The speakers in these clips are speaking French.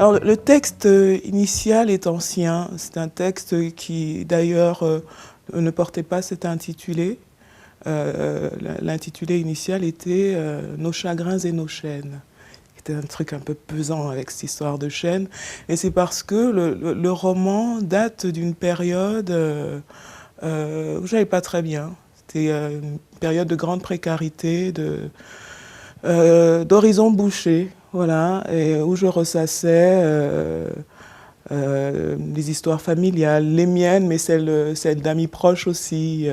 Alors, le texte initial est ancien. C'est un texte qui, d'ailleurs, ne portait pas cet intitulé. L'intitulé initial était « Nos chagrins et nos chaînes ». C'était un truc un peu pesant avec cette histoire de chaînes. Et c'est parce que le roman date d'une période où j'allais pas très bien. C'était une période de grande précarité, d'horizons bouchés, voilà, et où je ressassais des histoires familiales, les miennes, mais celles d'amis proches aussi.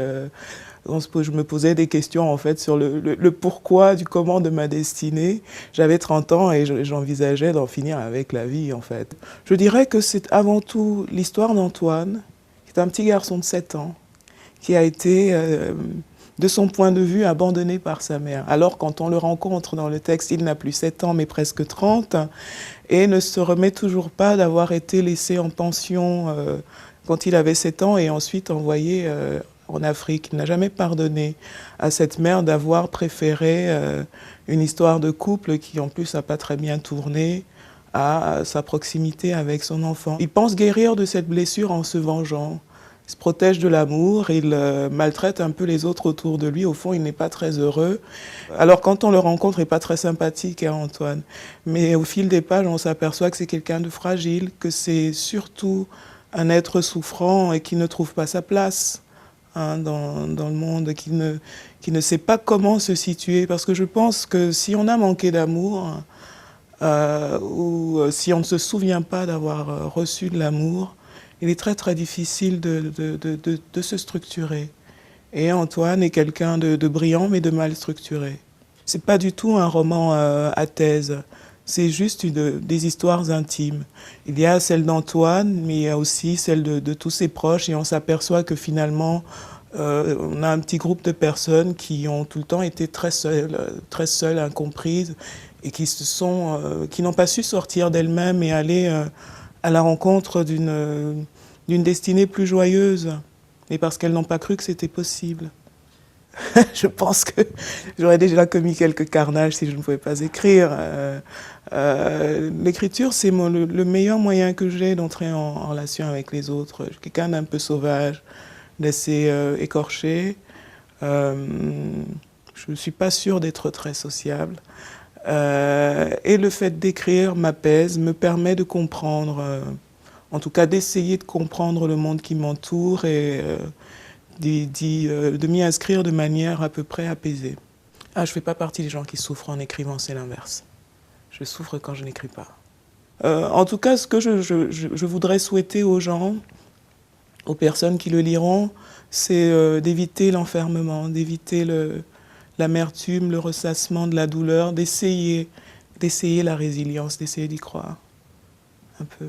Je me posais des questions en fait sur le pourquoi du comment de ma destinée. J'avais 30 ans et j'envisageais d'en finir avec la vie en fait. Je dirais que c'est avant tout l'histoire d'Antoine, qui est un petit garçon de 7 ans, qui a été, de son point de vue, abandonné par sa mère. Alors quand on le rencontre dans le texte, il n'a plus 7 ans mais presque 30 et ne se remet toujours pas d'avoir été laissé en pension quand il avait 7 ans et ensuite envoyé en Afrique. Il n'a jamais pardonné à cette mère d'avoir préféré une histoire de couple qui en plus n'a pas très bien tourné à sa proximité avec son enfant. Il pense guérir de cette blessure en se vengeant. Il se protège de l'amour, il maltraite un peu les autres autour de lui. Au fond, il n'est pas très heureux. Alors quand on le rencontre, il n'est pas très sympathique, hein, Antoine. Mais au fil des pages, on s'aperçoit que c'est quelqu'un de fragile, que c'est surtout un être souffrant et qui ne trouve pas sa place. Hein, dans le monde, qui ne sait pas comment se situer. Parce que je pense que si on a manqué d'amour, ou si on ne se souvient pas d'avoir reçu de l'amour, il est très très difficile de se structurer. Et Antoine est quelqu'un de brillant mais de mal structuré. C'est pas du tout un roman à thèse. C'est juste des histoires intimes. Il y a celle d'Antoine, mais il y a aussi celle de tous ses proches. Et on s'aperçoit que finalement, on a un petit groupe de personnes qui ont tout le temps été très seules, incomprises, et qui n'ont pas su sortir d'elles-mêmes et aller à la rencontre d'une destinée plus joyeuse. Et parce qu'elles n'ont pas cru que c'était possible. Je pense que j'aurais déjà commis quelques carnages si je ne pouvais pas écrire. L'écriture, c'est le meilleur moyen que j'ai d'entrer en relation avec les autres. Je suis quelqu'un d'un peu sauvage, d'assez écorché. Je ne suis pas sûre d'être très sociable. Et le fait d'écrire m'apaise, me permet de comprendre, en tout cas d'essayer de comprendre le monde qui m'entoure et de m'y inscrire de manière à peu près apaisée. Ah, je ne fais pas partie des gens qui souffrent en écrivant, c'est l'inverse. Je souffre quand je n'écris pas. En tout cas, ce que je voudrais souhaiter aux gens, aux personnes qui le liront, c'est d'éviter l'enfermement, d'éviter l'amertume, le ressassement de la douleur, d'essayer la résilience, d'essayer d'y croire un peu.